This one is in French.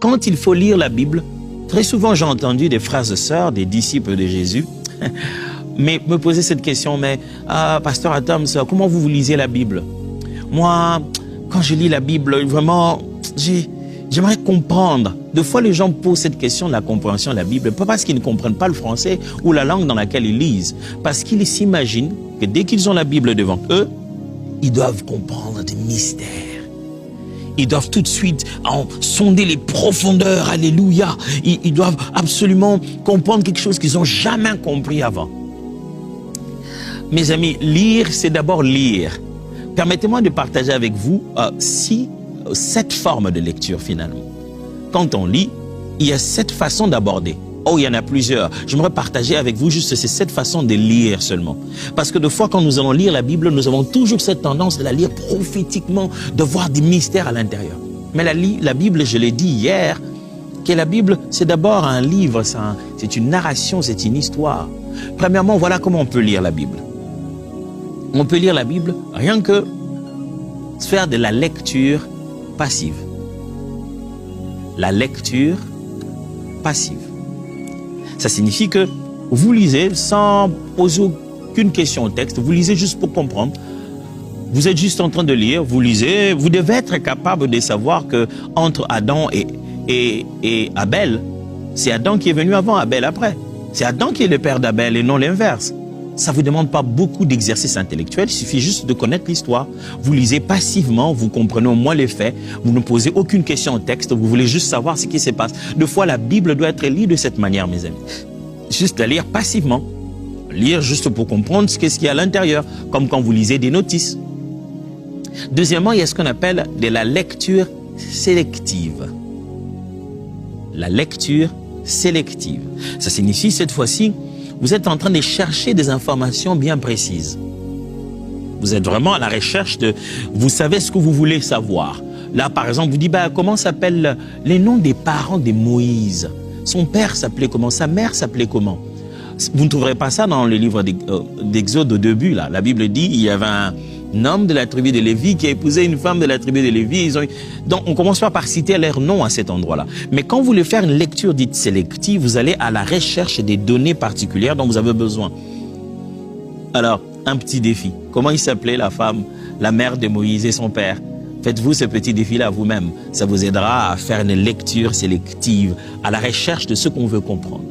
Quand il faut lire la Bible, très souvent j'ai entendu des frères et sœurs, des disciples de Jésus, mais me poser cette question, mais pasteur Adams, comment vous lisez la Bible? Moi, quand je lis la Bible, vraiment, j'aimerais comprendre. Des fois, les gens posent cette question de la compréhension de la Bible, pas parce qu'ils ne comprennent pas le français ou la langue dans laquelle ils lisent, parce qu'ils s'imaginent que dès qu'ils ont la Bible devant eux, ils doivent comprendre des mystères. Ils doivent tout de suite sonder les profondeurs, alléluia. Ils doivent absolument comprendre quelque chose qu'ils n'ont jamais compris avant. Mes amis, lire, c'est d'abord lire. Permettez-moi de partager avec vous cette forme de lecture finalement. Quand on lit, il y a 7 façons d'aborder. Oh, il y en a plusieurs. J'aimerais partager avec vous juste ces 7 façons de lire seulement. Parce que des fois, quand nous allons lire la Bible, nous avons toujours cette tendance de la lire prophétiquement, de voir des mystères à l'intérieur. Mais la Bible, je l'ai dit hier, que la Bible, c'est d'abord un livre, c'est une narration, c'est une histoire. Premièrement, voilà comment on peut lire la Bible. On peut lire la Bible rien que faire de la lecture passive. La lecture passive. Ça signifie que vous lisez sans poser aucune question au texte, vous lisez juste pour comprendre. Vous êtes juste en train de lire, vous lisez, vous devez être capable de savoir que entre Adam et Abel, c'est Adam qui est venu avant, Abel après. C'est Adam qui est le père d'Abel et non l'inverse. Ça ne vous demande pas beaucoup d'exercice intellectuel, il suffit juste de connaître l'histoire. Vous lisez passivement, vous comprenez au moins les faits, vous ne posez aucune question au texte, vous voulez juste savoir ce qui se passe. Deux fois, la Bible doit être lue de cette manière, mes amis. Juste à lire passivement. Lire juste pour comprendre ce qu'il y a à l'intérieur, comme quand vous lisez des notices. Deuxièmement, il y a ce qu'on appelle de la lecture sélective. La lecture sélective. Ça signifie cette fois-ci, vous êtes en train de chercher des informations bien précises. Vous êtes vraiment à la recherche de... Vous savez ce que vous voulez savoir. Là, par exemple, vous dites, comment s'appellent les noms des parents de Moïse? Son père s'appelait comment? Sa mère s'appelait comment? Vous ne trouverez pas ça dans le livre d'Exode au début. Là. La Bible dit il y avait un homme de la tribu de Lévi qui a épousé une femme de la tribu de Lévi. Donc, on commence pas par citer leurs noms à cet endroit-là. Mais quand vous voulez faire une lecture dite sélective, vous allez à la recherche des données particulières dont vous avez besoin. Alors, un petit défi. Comment il s'appelait la femme, la mère de Moïse et son père? Faites-vous ce petit défi-là vous-même. Ça vous aidera à faire une lecture sélective, à la recherche de ce qu'on veut comprendre.